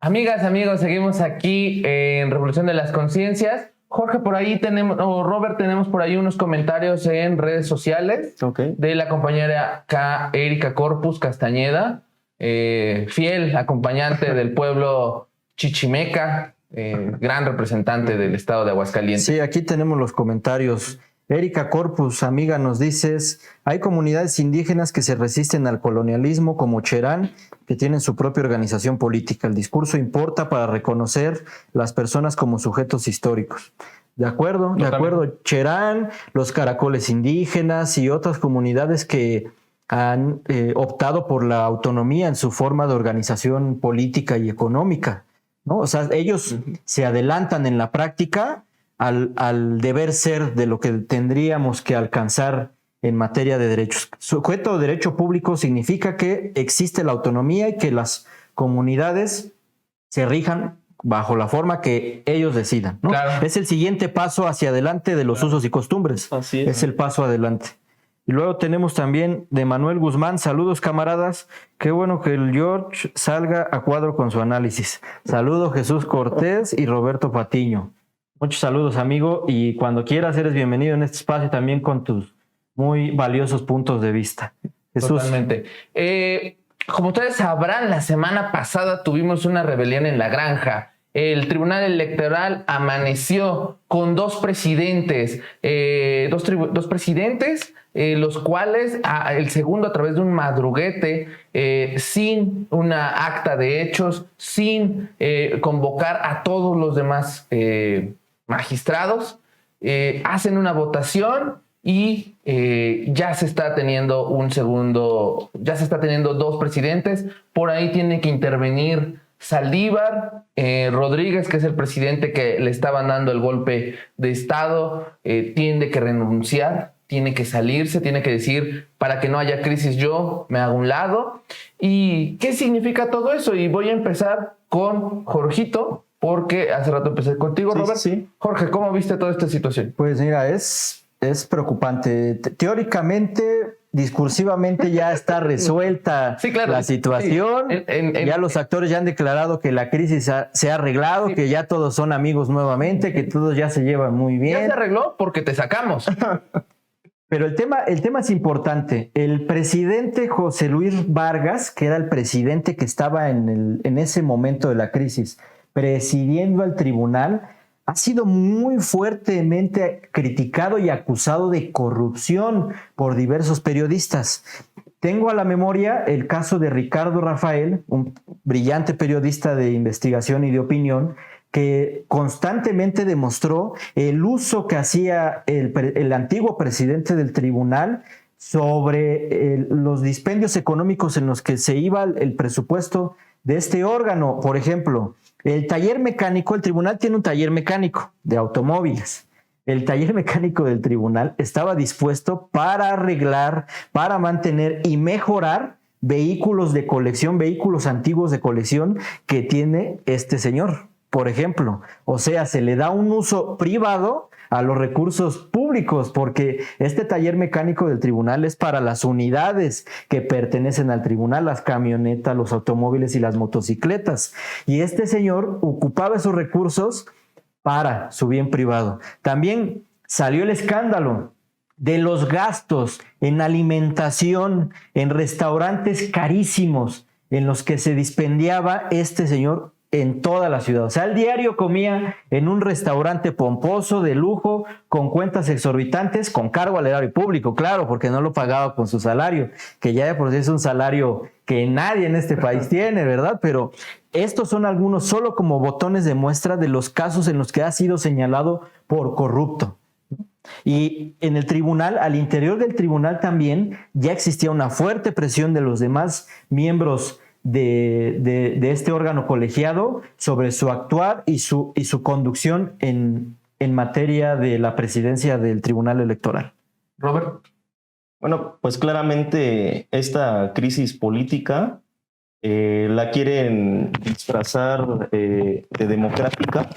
Amigas, amigos, seguimos aquí en Revolución de las Conciencias. Jorge, por ahí tenemos, o Robert, tenemos por ahí unos comentarios en redes sociales de la compañera acá, Erika Corpus Castañeda, fiel acompañante del pueblo chichimeca, gran representante del estado de Aguascalientes. Sí, aquí tenemos los comentarios. Erika Corpus, amiga, nos dices, hay comunidades indígenas que se resisten al colonialismo como Cherán, que tienen su propia organización política. El discurso importa para reconocer las personas como sujetos históricos. De acuerdo, Cherán, los caracoles indígenas y otras comunidades que han optado por la autonomía en su forma de organización política y económica, ¿no? O sea, ellos se adelantan en la práctica al deber ser de lo que tendríamos que alcanzar en materia de derechos. Sujeto de derecho público significa que existe la autonomía y que las comunidades se rijan bajo la forma que ellos decidan, ¿no? Claro. Es el siguiente paso hacia adelante de los usos y costumbres. Así es el paso adelante. Y luego tenemos también de Manuel Guzmán, saludos camaradas, qué bueno que el George salga a cuadro con su análisis. Saludos Jesús Cortés y Roberto Patiño. Muchos saludos, amigo, y cuando quieras eres bienvenido en este espacio también con tus muy valiosos puntos de vista. Jesús. Totalmente. Como ustedes sabrán, la semana pasada tuvimos una rebelión en La Granja. El Tribunal Electoral amaneció con dos presidentes, los cuales, el segundo a través de un madruguete, sin una acta de hechos, sin convocar a todos los demás magistrados, hacen una votación y ya se está teniendo dos presidentes. Por ahí tiene que intervenir Saldívar, Rodríguez, que es el presidente que le estaban dando el golpe de Estado, tiene que renunciar, tiene que salirse, tiene que decir, para que no haya crisis yo me hago un lado. ¿Y qué significa todo eso? Y voy a empezar con Jorgito, porque hace rato empecé contigo, Robert. Sí. Jorge, ¿cómo viste toda esta situación? Pues mira, es preocupante. Teóricamente, discursivamente ya está resuelta la situación. Sí. Ya los actores ya han declarado que la crisis se ha arreglado, que ya todos son amigos nuevamente, que todos ya se llevan muy bien. Ya se arregló porque te sacamos. Pero el tema es importante. El presidente José Luis Vargas, que era el presidente que estaba en ese momento de la crisis, presidiendo al tribunal, ha sido muy fuertemente criticado y acusado de corrupción por diversos periodistas. Tengo a la memoria el caso de Ricardo Rafael, un brillante periodista de investigación y de opinión, que constantemente demostró el uso que hacía el antiguo presidente del tribunal sobre los dispendios económicos en los que se iba el presupuesto de este órgano. Por ejemplo, el taller mecánico, el tribunal tiene un taller mecánico de automóviles. El taller mecánico del tribunal estaba dispuesto para arreglar, para mantener y mejorar vehículos de colección, vehículos antiguos de colección que tiene este señor, por ejemplo. O sea, se le da un uso privado a los recursos públicos, porque este taller mecánico del tribunal es para las unidades que pertenecen al tribunal, las camionetas, los automóviles y las motocicletas. Y este señor ocupaba esos recursos para su bien privado. También salió el escándalo de los gastos en alimentación, en restaurantes carísimos, en los que se dispendiaba este señor en toda la ciudad. O sea, el diario comía en un restaurante pomposo, de lujo, con cuentas exorbitantes, con cargo al erario público, claro, porque no lo pagaba con su salario, que ya de por sí es un salario que nadie en este país tiene, ¿verdad? Pero estos son algunos solo como botones de muestra de los casos en los que ha sido señalado por corrupto. Y en el tribunal, al interior del tribunal también, ya existía una fuerte presión de los demás miembros de este órgano colegiado sobre su actuar y su conducción en materia de la presidencia del Tribunal Electoral. Robert. Bueno, pues claramente esta crisis política la quieren disfrazar de democrática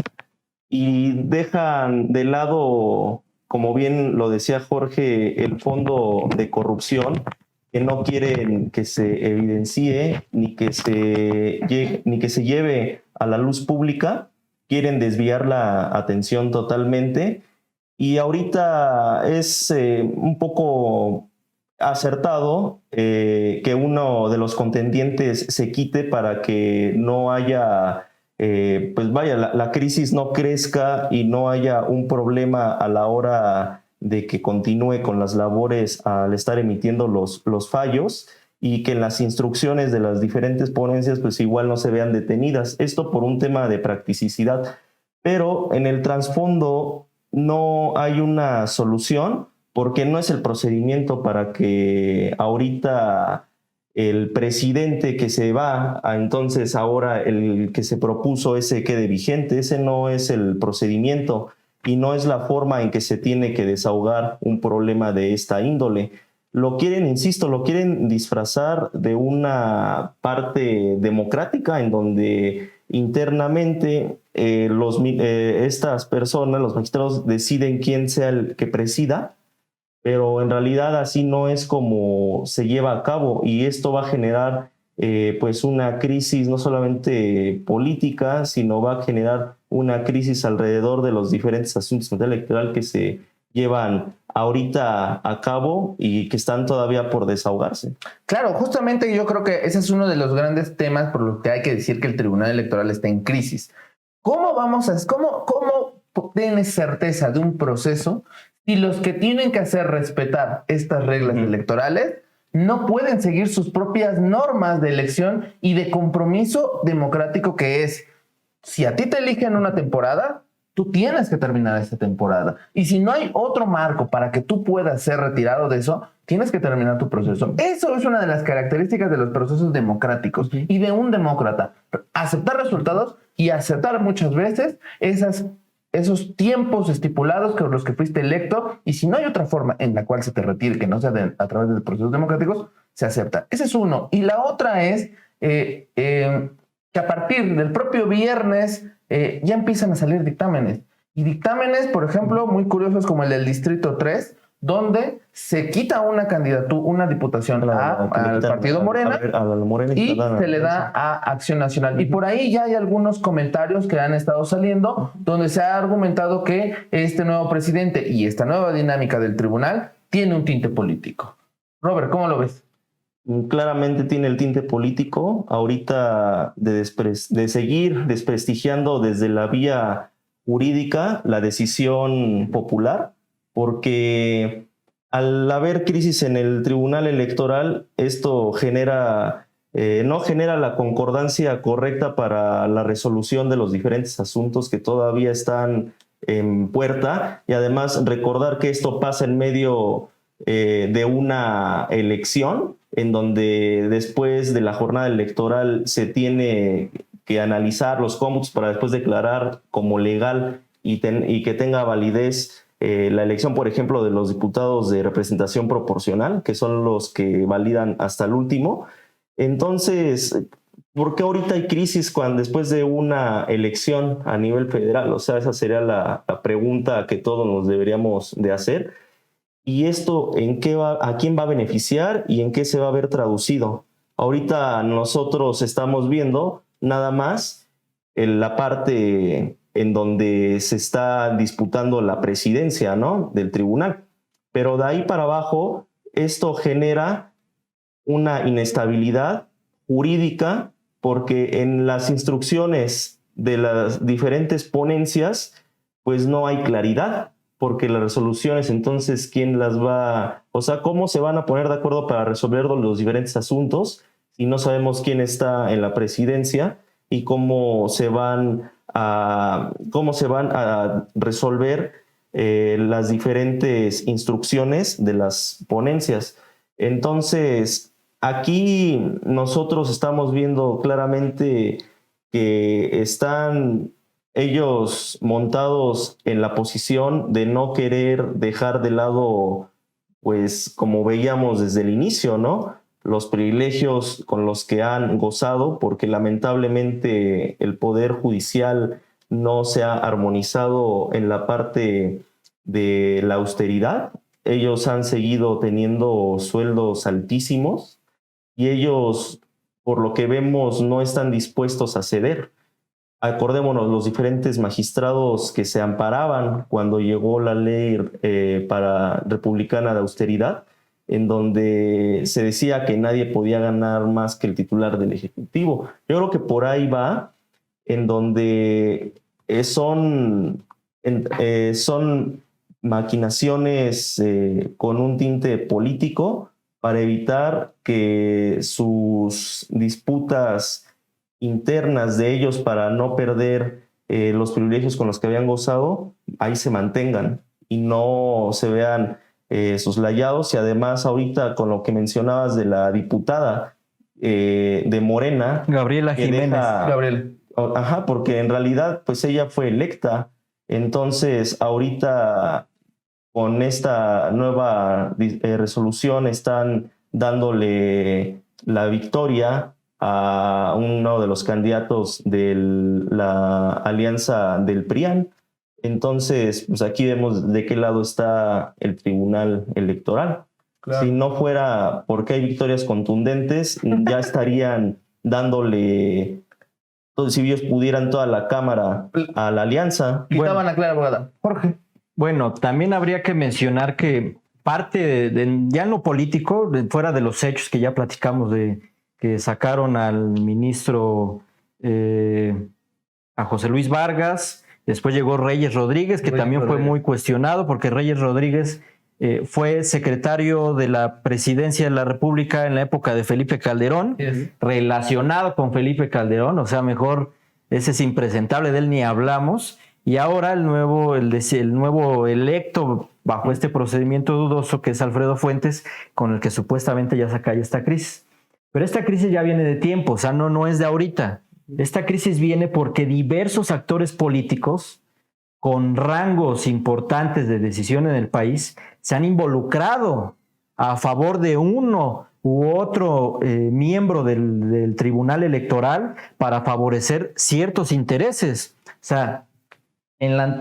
y dejan de lado, como bien lo decía Jorge, el fondo de corrupción, que no quieren que se evidencie ni que se lleve a la luz pública, quieren desviar la atención totalmente. Y ahorita es un poco acertado que uno de los contendientes se quite para que no haya, pues vaya, la crisis no crezca y no haya un problema a la hora de que continúe con las labores al estar emitiendo los fallos, y que las instrucciones de las diferentes ponencias pues igual no se vean detenidas. Esto por un tema de practicidad, pero en el trasfondo no hay una solución, porque no es el procedimiento para que ahorita el presidente que se va, entonces ahora el que se propuso ese quede vigente. Ese no es el procedimiento y no es la forma en que se tiene que desahogar un problema de esta índole. Lo quieren, insisto, lo quieren disfrazar de una parte democrática en donde internamente estas personas, los magistrados, deciden quién sea el que presida, pero en realidad así no es como se lleva a cabo, y esto va a generar pues una crisis no solamente política, sino va a generar una crisis alrededor de los diferentes asuntos en materia electoral que se llevan ahorita a cabo y que están todavía por desahogarse. Claro, justamente yo creo que ese es uno de los grandes temas por los que hay que decir que el Tribunal Electoral está en crisis. ¿Cómo tienes certeza de un proceso si los que tienen que hacer respetar estas reglas electorales no pueden seguir sus propias normas de elección y de compromiso democrático, que es, si a ti te eligen una temporada, tú tienes que terminar esta temporada. Y si no hay otro marco para que tú puedas ser retirado de eso, tienes que terminar tu proceso. Eso es una de las características de los procesos democráticos y de un demócrata. Aceptar resultados y aceptar muchas veces esos tiempos estipulados con los que fuiste electo, y si no hay otra forma en la cual se te retire que no sea a través de procesos democráticos, se acepta. Ese es uno. Y la otra es que a partir del propio viernes ya empiezan a salir dictámenes. Y dictámenes, por ejemplo, muy curiosos como el del Distrito 3, donde se quita una candidatura, una diputación al partido Morena, y se le da a Acción Nacional. Y por ahí ya hay algunos comentarios que han estado saliendo donde se ha argumentado que este nuevo presidente y esta nueva dinámica del tribunal tiene un tinte político. Robert, ¿cómo lo ves? Claramente tiene el tinte político. Ahorita de seguir desprestigiando desde la vía jurídica la decisión popular, porque al haber crisis en el Tribunal Electoral, esto no genera la concordancia correcta para la resolución de los diferentes asuntos que todavía están en puerta, y además recordar que esto pasa en medio de una elección, en donde después de la jornada electoral se tiene que analizar los cómputos para después declarar como legal y que tenga validez la elección, por ejemplo, de los diputados de representación proporcional, que son los que validan hasta el último. Entonces, ¿por qué ahorita hay crisis después de una elección a nivel federal? O sea, esa sería la pregunta que todos nos deberíamos de hacer. ¿Y esto a quién va a beneficiar y en qué se va a ver traducido? Ahorita nosotros estamos viendo nada más en la parte en donde se está disputando la presidencia, ¿no?, del tribunal. Pero de ahí para abajo, esto genera una inestabilidad jurídica, porque en las instrucciones de las diferentes ponencias, pues no hay claridad, porque las resoluciones, entonces, ¿quién las va? O sea, ¿cómo se van a poner de acuerdo para resolver los diferentes asuntos si no sabemos quién está en la presidencia y cómo se van a resolver las diferentes instrucciones de las ponencias? Entonces, aquí nosotros estamos viendo claramente que están ellos montados en la posición de no querer dejar de lado, pues como veíamos desde el inicio, ¿no?, los privilegios con los que han gozado, porque lamentablemente el Poder Judicial no se ha armonizado en la parte de la austeridad. Ellos han seguido teniendo sueldos altísimos y ellos, por lo que vemos, no están dispuestos a ceder. acordémonos, los diferentes magistrados que se amparaban cuando llegó la ley republicana de austeridad, en donde se decía que nadie podía ganar más que el titular del Ejecutivo. Yo creo que por ahí va, en donde son maquinaciones con un tinte político para evitar que sus disputas internas de ellos, para no perder los privilegios con los que habían gozado, ahí se mantengan y no se vean soslayados. Y además ahorita con lo que mencionabas de la diputada de Morena, Gabriela Jiménez. Gabriel. Ajá, porque en realidad pues ella fue electa. Entonces ahorita con esta nueva resolución están dándole la victoria a uno de los candidatos de la alianza del PRIAN. Entonces, pues aquí vemos de qué lado está el Tribunal Electoral. Claro. Si no fuera porque hay victorias contundentes, ya estarían dándole, si ellos pudieran, toda la Cámara a la alianza. Quitaban a Clara Brugada. Jorge. Bueno, también habría que mencionar que parte ya en lo político, fuera de los hechos que ya platicamos de que sacaron al ministro, a José Luis Vargas, después llegó Reyes Rodríguez, que también fue muy cuestionado, porque Reyes Rodríguez fue secretario de la presidencia de la República en la época de Felipe Calderón, relacionado con Felipe Calderón, o sea, mejor, ese es impresentable, de él ni hablamos, y ahora el nuevo electo bajo este procedimiento dudoso, que es Alfredo Fuentes, con el que supuestamente ya se acalla esta crisis. Pero esta crisis ya viene de tiempo, o sea, no es de ahorita. Esta crisis viene porque diversos actores políticos con rangos importantes de decisión en el país se han involucrado a favor de uno u otro miembro del Tribunal Electoral para favorecer ciertos intereses. O sea,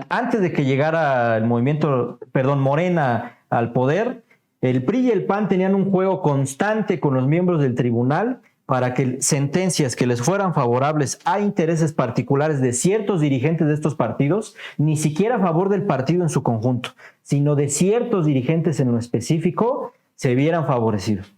antes de que llegara el Morena al poder, el PRI y el PAN tenían un juego constante con los miembros del tribunal para que sentencias que les fueran favorables a intereses particulares de ciertos dirigentes de estos partidos, ni siquiera a favor del partido en su conjunto, sino de ciertos dirigentes en lo específico, se vieran favorecidos.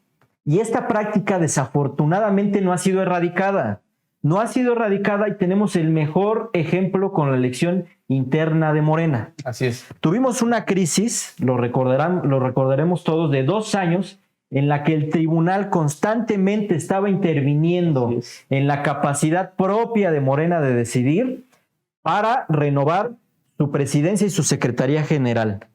Y esta práctica desafortunadamente no ha sido erradicada. No ha sido erradicada y tenemos el mejor ejemplo con la elección interna de Morena. Así es. Tuvimos una crisis, lo recordaremos todos, de 2 años, en la que el tribunal constantemente estaba interviniendo en la capacidad propia de Morena de decidir para renovar su presidencia y su secretaría general.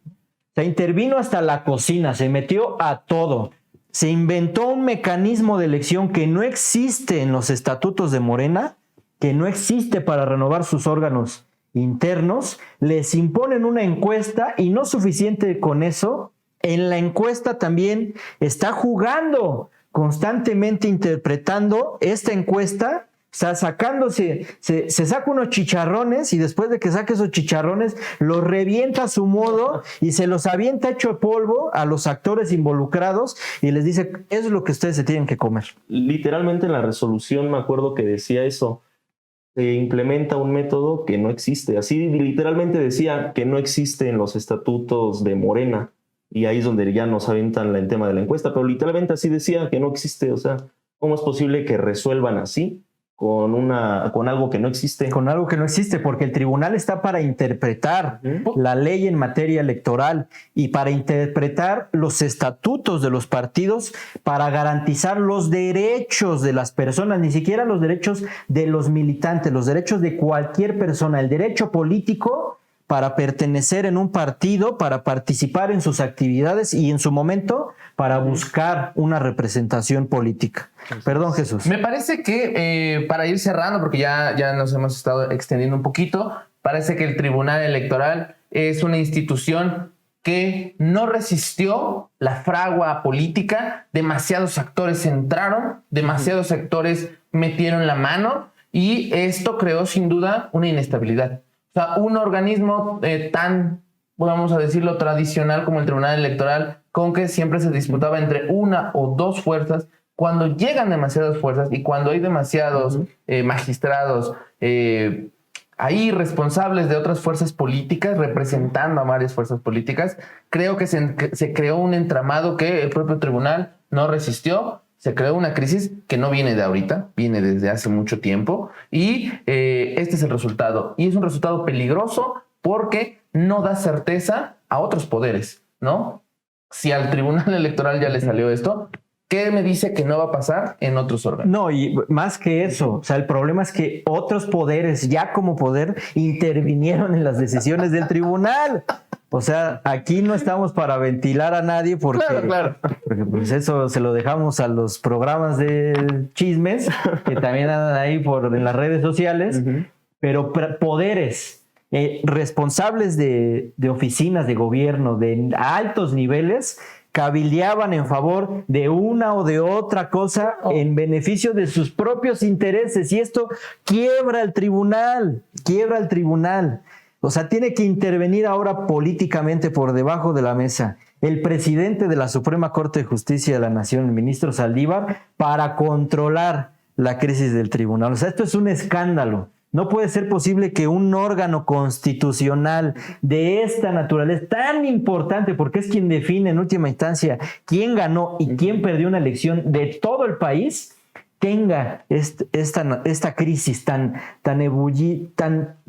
Se intervino hasta la cocina, se metió a todo. Se inventó un mecanismo de elección que no existe en los estatutos de Morena, que no existe para renovar sus órganos internos. Les imponen una encuesta y no suficiente con eso. En la encuesta también está jugando, constantemente interpretando esta encuesta, o sea, se saca unos chicharrones y después de que saque esos chicharrones los revienta a su modo y se los avienta hecho polvo a los actores involucrados y les dice, eso es lo que ustedes se tienen que comer. Literalmente en la resolución me acuerdo que decía eso, se implementa un método que no existe, así literalmente decía que no existe en los estatutos de Morena. Y ahí es donde ya nos aventan el tema de la encuesta, pero literalmente así decía que no existe. O sea, ¿cómo es posible que resuelvan así con algo que no existe? Con algo que no existe, porque el tribunal está para interpretar la ley en materia electoral y para interpretar los estatutos de los partidos para garantizar los derechos de las personas, ni siquiera los derechos de los militantes, los derechos de cualquier persona, el derecho político para pertenecer en un partido, para participar en sus actividades y en su momento para buscar una representación política. Perdón, Jesús. Me parece que para ir cerrando, porque ya nos hemos estado extendiendo un poquito, parece que el Tribunal Electoral es una institución que no resistió la fragua política. Demasiados actores entraron, demasiados actores metieron la mano y esto creó sin duda una inestabilidad. O sea, un organismo tan, vamos a decirlo, tradicional como el Tribunal Electoral, con que siempre se disputaba entre una o dos fuerzas, cuando llegan demasiadas fuerzas y cuando hay demasiados magistrados ahí responsables de otras fuerzas políticas, representando a varias fuerzas políticas. Creo que se creó un entramado que el propio tribunal no resistió. Se creó una crisis que no viene de ahorita, viene desde hace mucho tiempo, y este es el resultado. Y es un resultado peligroso porque no da certeza a otros poderes, ¿no? Si al Tribunal Electoral ya le salió esto, ¿qué me dice que no va a pasar en otros órganos? No, y más que eso, o sea, el problema es que otros poderes, ya como poder, intervinieron en las decisiones del tribunal. O sea, aquí no estamos para ventilar a nadie porque, Claro. porque pues eso se lo dejamos a los programas de chismes que también andan ahí en las redes sociales, pero poderes responsables de oficinas de gobierno de altos niveles cabildeaban en favor de una o de otra cosa en beneficio de sus propios intereses, y esto quiebra el tribunal. O sea, tiene que intervenir ahora políticamente por debajo de la mesa el presidente de la Suprema Corte de Justicia de la Nación, el ministro Saldívar, para controlar la crisis del tribunal. O sea, esto es un escándalo. No puede ser posible que un órgano constitucional de esta naturaleza, tan importante, porque es quien define en última instancia quién ganó y quién perdió una elección de todo el país, tenga esta crisis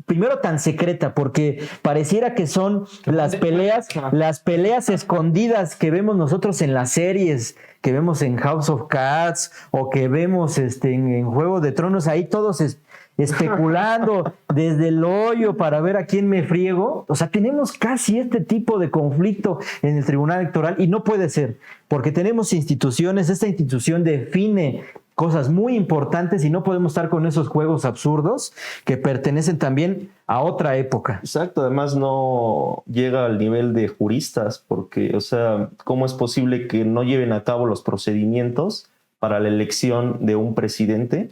primero tan secreta, porque pareciera que son las peleas escondidas que vemos nosotros en las series, que vemos en House of Cards o que vemos en Juego de Tronos, ahí todos especulando desde el hoyo para ver a quién me friego. O sea, tenemos casi este tipo de conflicto en el Tribunal Electoral y no puede ser, porque tenemos instituciones, esta institución define cosas muy importantes y no podemos estar con esos juegos absurdos que pertenecen también a otra época. Exacto, además no llega al nivel de juristas, porque, o sea, ¿cómo es posible que no lleven a cabo los procedimientos para la elección de un presidente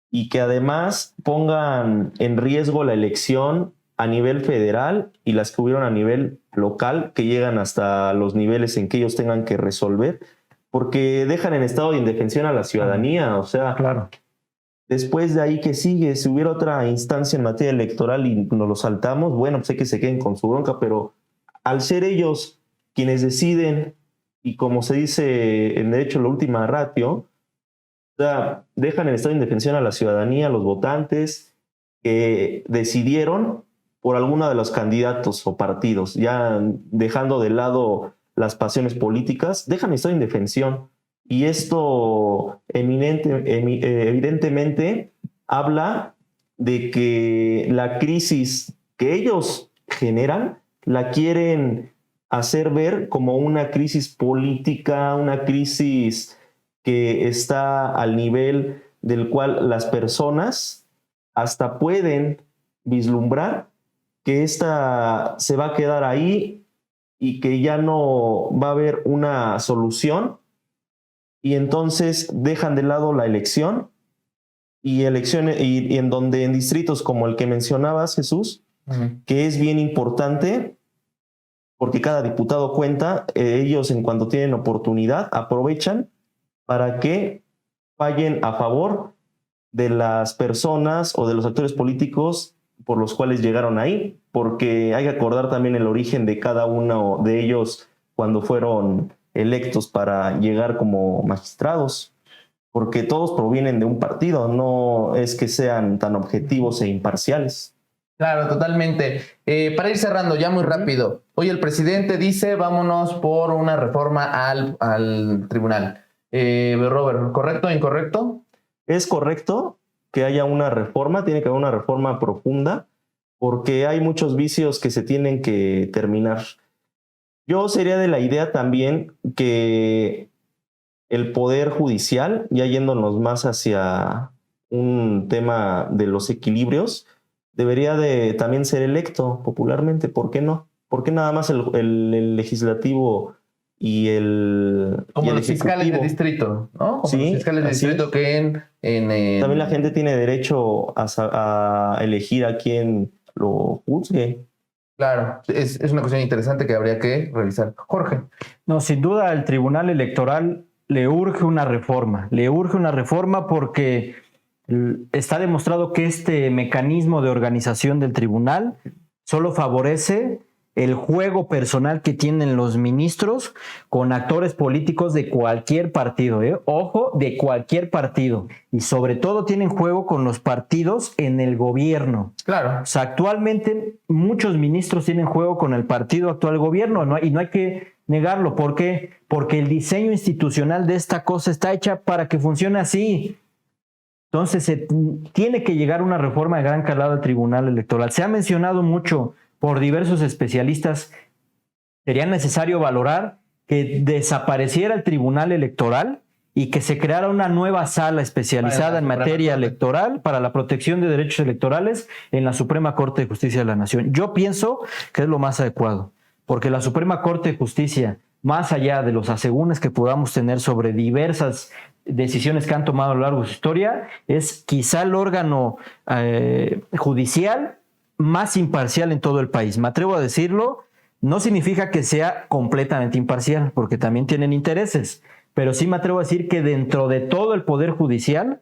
y que además pongan en riesgo la elección a nivel federal y las que hubieron a nivel local, que llegan hasta los niveles en que ellos tengan que resolver? Porque dejan en estado de indefensión a la ciudadanía. O sea, claro. Después de ahí, ¿qué sigue? Si hubiera otra instancia en materia electoral y nos lo saltamos, bueno, pues hay que se queden con su bronca, pero al ser ellos quienes deciden, y como se dice en derecho la última ratio, o sea, dejan en estado de indefensión a la ciudadanía, a los votantes que decidieron por alguno de los candidatos o partidos, ya dejando de lado las pasiones políticas, dejan estar en indefensión. Y esto evidentemente habla de que la crisis que ellos generan la quieren hacer ver como una crisis política, una crisis que está al nivel del cual las personas hasta pueden vislumbrar que esta se va a quedar ahí y que ya no va a haber una solución, y entonces dejan de lado la elección y elecciones, y en donde en distritos como el que mencionabas, Jesús, que es bien importante porque cada diputado cuenta, ellos en cuanto tienen oportunidad aprovechan para que fallen a favor de las personas o de los actores políticos por los cuales llegaron ahí, porque hay que acordar también el origen de cada uno de ellos cuando fueron electos para llegar como magistrados, porque todos provienen de un partido, no es que sean tan objetivos e imparciales. Claro, totalmente. Para ir cerrando ya muy rápido, hoy el presidente dice vámonos por una reforma al tribunal. Robert, ¿correcto o incorrecto? Es correcto que haya una reforma, tiene que haber una reforma profunda, porque hay muchos vicios que se tienen que terminar. Yo sería de la idea también que el Poder Judicial, ya yéndonos más hacia un tema de los equilibrios, debería de también ser electo popularmente. ¿Por qué no? ¿Por qué nada más el legislativo y el como y los fiscales de distrito, ¿no? Como sí, los fiscales de distrito que también la gente tiene derecho a elegir a quién lo juzgue. Claro, es una cuestión interesante que habría que revisar. Jorge. No, sin duda al Tribunal Electoral le urge una reforma porque Está demostrado que este mecanismo de organización del tribunal solo favorece el juego personal que tienen los ministros con actores políticos de cualquier partido, ¿eh? Ojo, de cualquier partido. Y sobre todo tienen juego con los partidos en el gobierno. Claro. O sea, actualmente muchos ministros tienen juego con el partido actual gobierno, ¿no? Y no hay que negarlo. ¿Por qué? Porque el diseño institucional de esta cosa está hecha para que funcione así. Entonces, se tiene que llegar una reforma de gran calado al Tribunal Electoral. Se ha mencionado mucho por diversos especialistas. Sería necesario valorar que desapareciera el Tribunal Electoral y que se creara una nueva sala especializada en materia electoral para la protección de derechos electorales en la Suprema Corte de Justicia de la Nación. Yo pienso que es lo más adecuado, porque la Suprema Corte de Justicia, más allá de los asegúnes que podamos tener sobre diversas decisiones que han tomado a lo largo de su historia, es quizá el órgano judicial más imparcial en todo el país. Me atrevo a decirlo, no significa que sea completamente imparcial, porque también tienen intereses, pero sí me atrevo a decir que dentro de todo el Poder Judicial,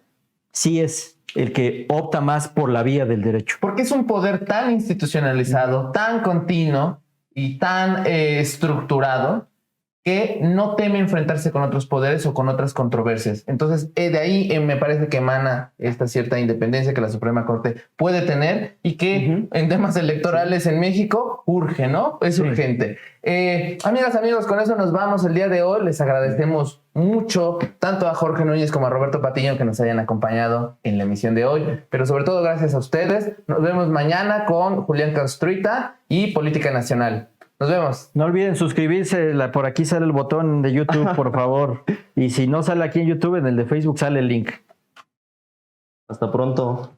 sí es el que opta más por la vía del derecho. Porque es un poder tan institucionalizado, tan continuo y tan estructurado, que no teme enfrentarse con otros poderes o con otras controversias. Entonces, de ahí me parece que emana esta cierta independencia que la Suprema Corte puede tener y que en temas electorales en México urge, ¿no? Es urgente. Amigas, amigos, con eso nos vamos el día de hoy. Les agradecemos mucho tanto a Jorge Núñez como a Roberto Patiño que nos hayan acompañado en la emisión de hoy, pero sobre todo gracias a ustedes. Nos vemos mañana con Julián Castruita y Política Nacional. Nos vemos. No olviden suscribirse, por aquí sale el botón de YouTube, por favor. Y si no sale aquí en YouTube, en el de Facebook sale el link. Hasta pronto.